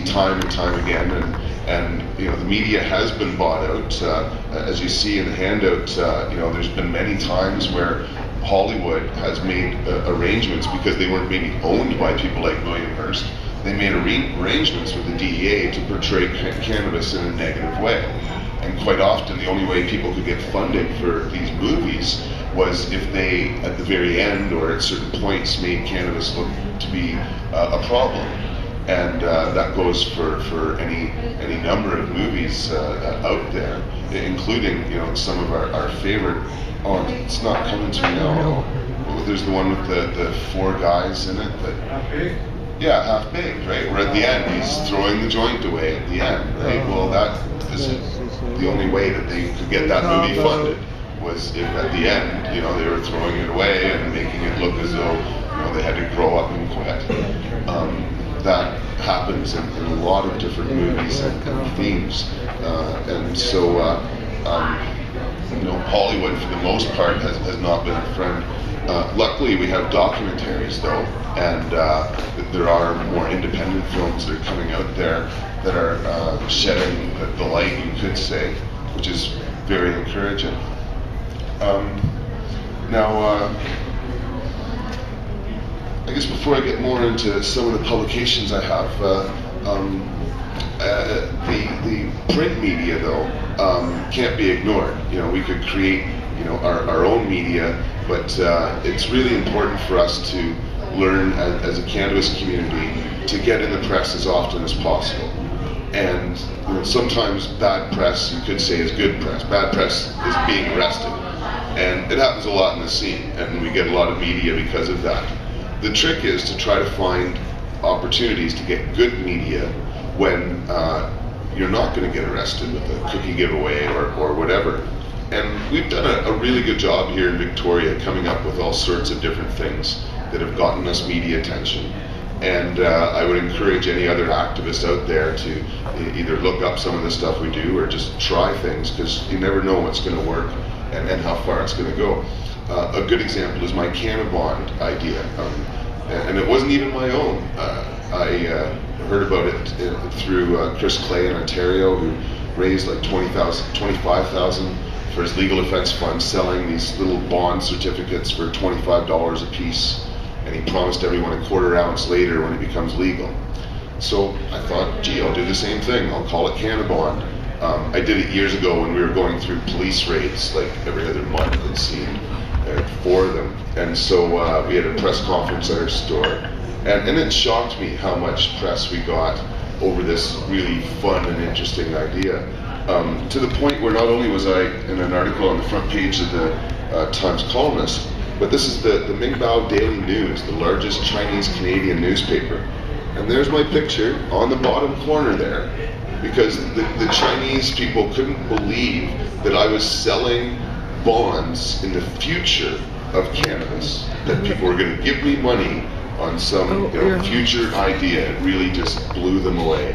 time and time again, and you know, the media has been bought out. As you see in the handout, you know, there's been many times where Hollywood has made arrangements, because they weren't maybe owned by people like William Hearst. They made arrangements with the DEA to portray cannabis in a negative way. And quite often, the only way people could get funding for these movies was if they, at the very end or at certain points, made cannabis look to be a problem. And that goes for any number of movies out there, including, you know, some of our favorite. Oh, it's not coming to me now. There's the one with the four guys in it. Yeah, Half Baked, right? Where at the end he's throwing the joint away at the end, right? Well, that is the only way that they could get that movie funded, was if at the end, you know, they were throwing it away and making it look as though, you know, they had to grow up and quit. That happens in a lot of different movies and themes, and so you know, Hollywood for the most part has not been a friend. Luckily, we have documentaries though, and there are more independent films that are coming out there that are shedding the light, you could say, which is very encouraging. Now, I guess before I get more into some of the publications I have, the print media though can't be ignored. You know, we could create, you know, our own media, but it's really important for us to learn as a cannabis community to get in the press as often as possible. And you know, sometimes bad press, you could say, is good press. Bad press is being arrested, and it happens a lot in the scene, and we get a lot of media because of that. The trick is to try to find opportunities to get good media when you're not going to get arrested with a cookie giveaway or whatever. And we've done a really good job here in Victoria coming up with all sorts of different things that have gotten us media attention. And I would encourage any other activists out there to either look up some of the stuff we do or just try things, because you never know what's going to work and how far it's going to go. A good example is my Cannabis idea, and it wasn't even my own. I heard about it through Chris Clay in Ontario, who raised like $25,000 for his legal effects fund, selling these little bond certificates for $25 a piece, and he promised everyone a quarter ounce later when it becomes legal. So I thought, gee, I'll do the same thing. I'll call it Cannabis. I did it years ago when we were going through police raids, like every other month, it seemed. 4 of them, and so we had a press conference at our store, and it shocked me how much press we got over this really fun and interesting idea, to the point where not only was I in an article on the front page of the Times Columnist, but this is the Mingbao Daily News, the largest Chinese Canadian newspaper, and there's my picture on the bottom corner there, because the Chinese people couldn't believe that I was selling bonds in the future of cannabis, that people were going to give me money on some future idea. It really just blew them away.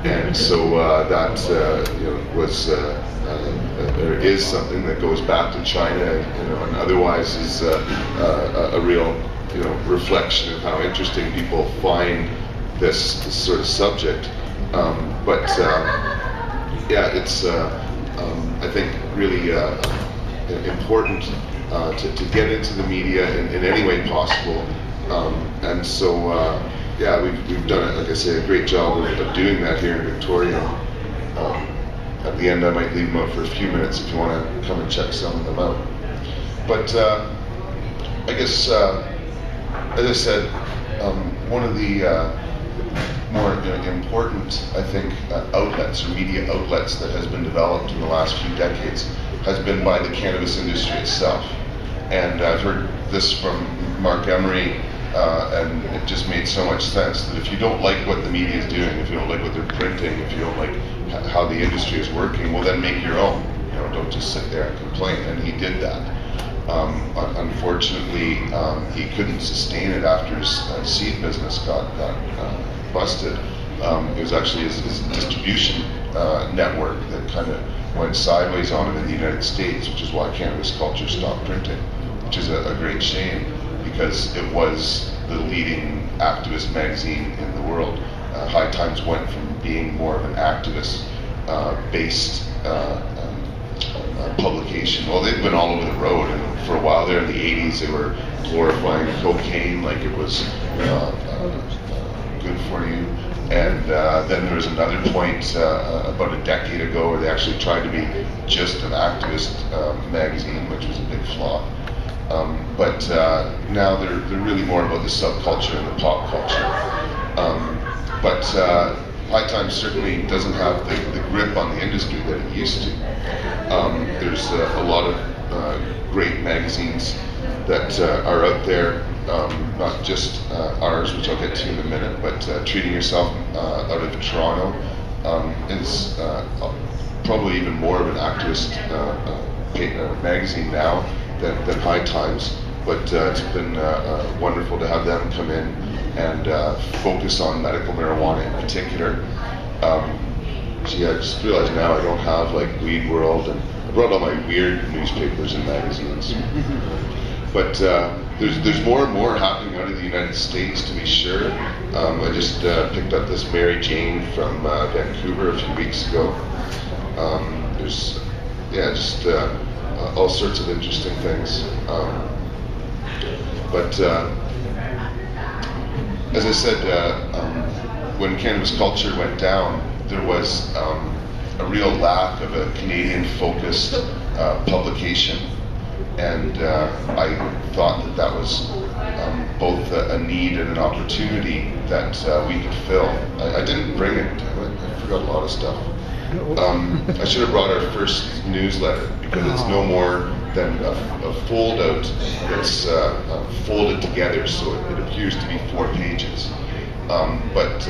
And so that was there is something that goes back to China, and otherwise is a real reflection of how interesting people find this sort of subject. But yeah, it's I think really important to get into the media in any way possible, and so yeah, we've done, like I say, a great job of doing that here in Victoria. At the end, I might leave them out for a few minutes if you want to come and check some of them out. But I guess, as I said, one of the more important, I think, outlets or media outlets that has been developed in the last few decades has been by the cannabis industry itself. And I've heard this from Mark Emery, and it just made so much sense that if you don't like what the media is doing, if you don't like what they're printing, if you don't like how the industry is working, well then make your own. Don't just sit there and complain. And he did that. Unfortunately, he couldn't sustain it after his seed business got busted. It was actually his distribution network that kind of went sideways on him in the United States, which is why Cannabis Culture stopped printing, which is a great shame, because it was the leading activist magazine in the world High Times went from being more of an activist-based publication. Well, they've been all over the road, and for a while there in the 80s, they were glorifying cocaine like it was good for you. And then there was another point about a decade ago where they actually tried to be just an activist magazine, which was a big flop. But now they're really more about the subculture and the pop culture. But High Times certainly doesn't have the grip on the industry that it used to. There's a lot of great magazines that are out there, not just ours, which I'll get to in a minute, but Treating Yourself out of Toronto is probably even more of an activist magazine now than High Times. But it's been wonderful to have them come in and focus on medical marijuana in particular. Gee, I just realized now I don't have like Weed World, and I brought all my weird newspapers and magazines. But there's more and more happening out of the United States, to be sure. I just picked up this Mary Jane from Vancouver a few weeks ago. There's, just all sorts of interesting things. But as I said, when cannabis culture went down, there was a real lack of a Canadian-focused publication. And I thought that was both a need and an opportunity that we could fill. I didn't bring it. I forgot a lot of stuff. I should have brought our first newsletter, because it's no more than a fold-out that's folded together, so it appears to be 4 pages. But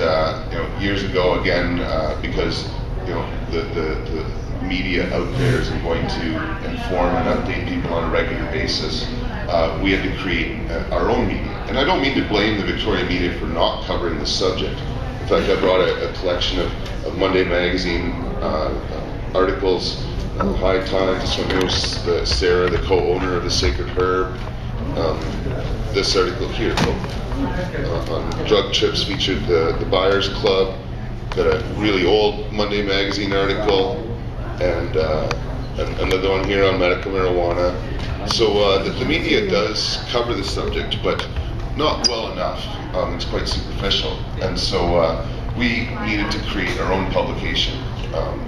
years ago, again, because the media out there isn't going to inform and update people on a regular basis, we had to create our own media. And I don't mean to blame the Victoria media for not covering the subject. In fact, I brought a collection of Monday Magazine articles, High Times. This one knows Sarah, the co-owner of the Sacred Herb. This article here on drug trips featured the Buyers Club. Got a really old Monday Magazine article, and another one here on medical marijuana. So the media does cover the subject, but not well enough. It's quite superficial, and so we needed to create our own publication.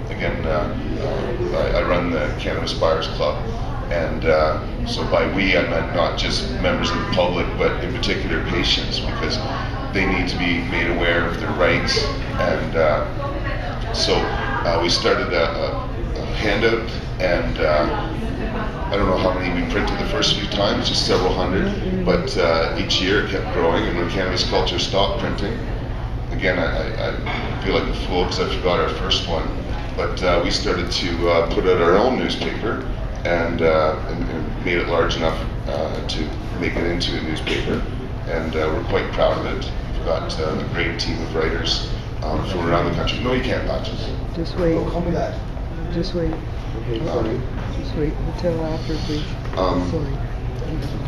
Again, I run the Cannabis Buyers Club, and so by we I meant not just members of the public, but in particular patients, because they need to be made aware of their rights. And so we started a handout, and I don't know how many we printed the first few times, just several hundred, but each year it kept growing. And when cannabis culture stopped printing, again, I feel like a fool because I forgot our first one, but we started to put out our own newspaper, and made it large enough to make it into a newspaper, and we're quite proud of it. We've got a great team of writers from around the country. No, you can't touch us. Just wait. Don't call me that. Just wait. Sorry. Just wait until after, please. Sorry.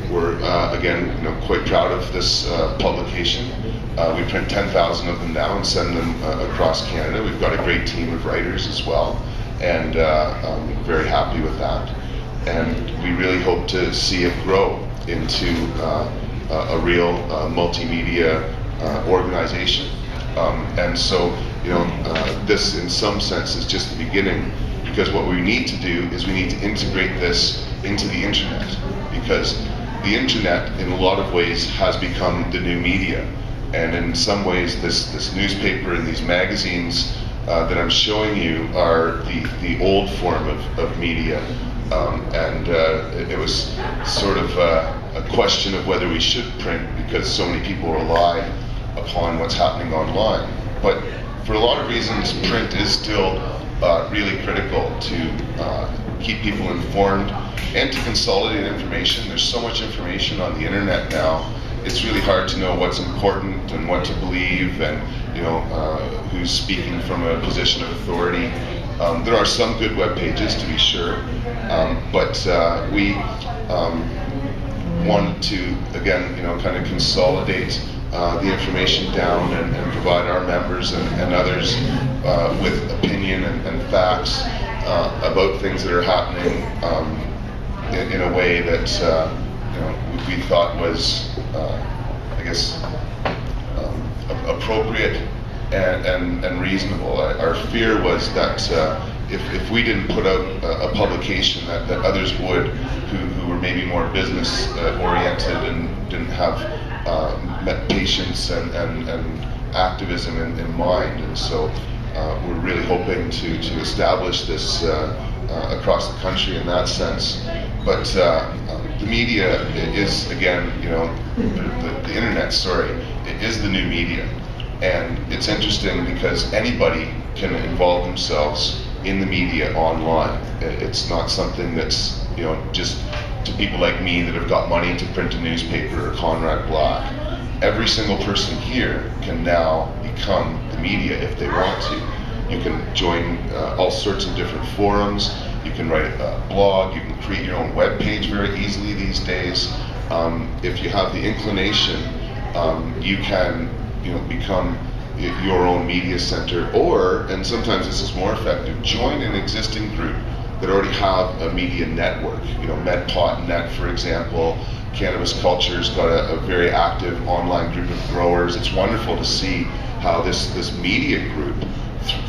We're again, quite proud of this publication. We print 10,000 of them now and send them across Canada. We've got a great team of writers as well, and I'm very happy with that. And we really hope to see it grow into a real multimedia organization. And so, this in some sense is just the beginning, because what we need to do is we need to integrate this into the internet, because the internet in a lot of ways has become the new media. And in some ways this newspaper and these magazines that I'm showing you are the old form of media. And it was sort of a question of whether we should print, because so many people rely upon what's happening online. But for a lot of reasons, print is still really critical to keep people informed and to consolidate information. There's so much information on the internet now. It's really hard to know what's important and what to believe, and who's speaking from a position of authority. There are some good web pages, to be sure, but we wanted to, again, kind of consolidate the information down and provide our members and others with opinion and facts about things that are happening in a way that we thought was, I guess, appropriate and reasonable. Our fear was that if we didn't put out a publication that others would, who were maybe more business oriented and didn't have patience and activism in mind. And so we're really hoping to establish this across the country in that sense. But the media is, again, the internet, it is the new media. And it's interesting because anybody can involve themselves in the media online. It's not something that's just to people like me that have got money to print a newspaper or Conrad Black. Every single person here can now become the media if they want to. You can join all sorts of different forums. You can write a blog. You can create your own web page very easily these days. If you have the inclination, you can become your own media center, or, and sometimes this is more effective, join an existing group that already have a media network. MedPot.net, for example. Cannabis Culture's got a very active online group of growers. It's wonderful to see how this media group,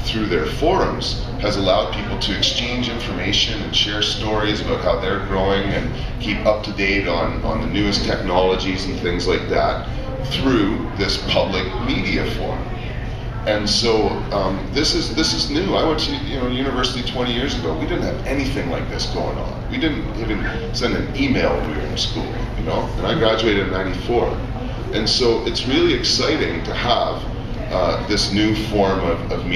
through their forums, has allowed people to exchange information and share stories about how they're growing and keep up to date on the newest technologies and things like that through this public media forum. And so this is new. I went to university 20 years ago. We didn't have anything like this going on. We didn't even send an email when we were in school, and I graduated in '94. And so it's really exciting to have this new form of media.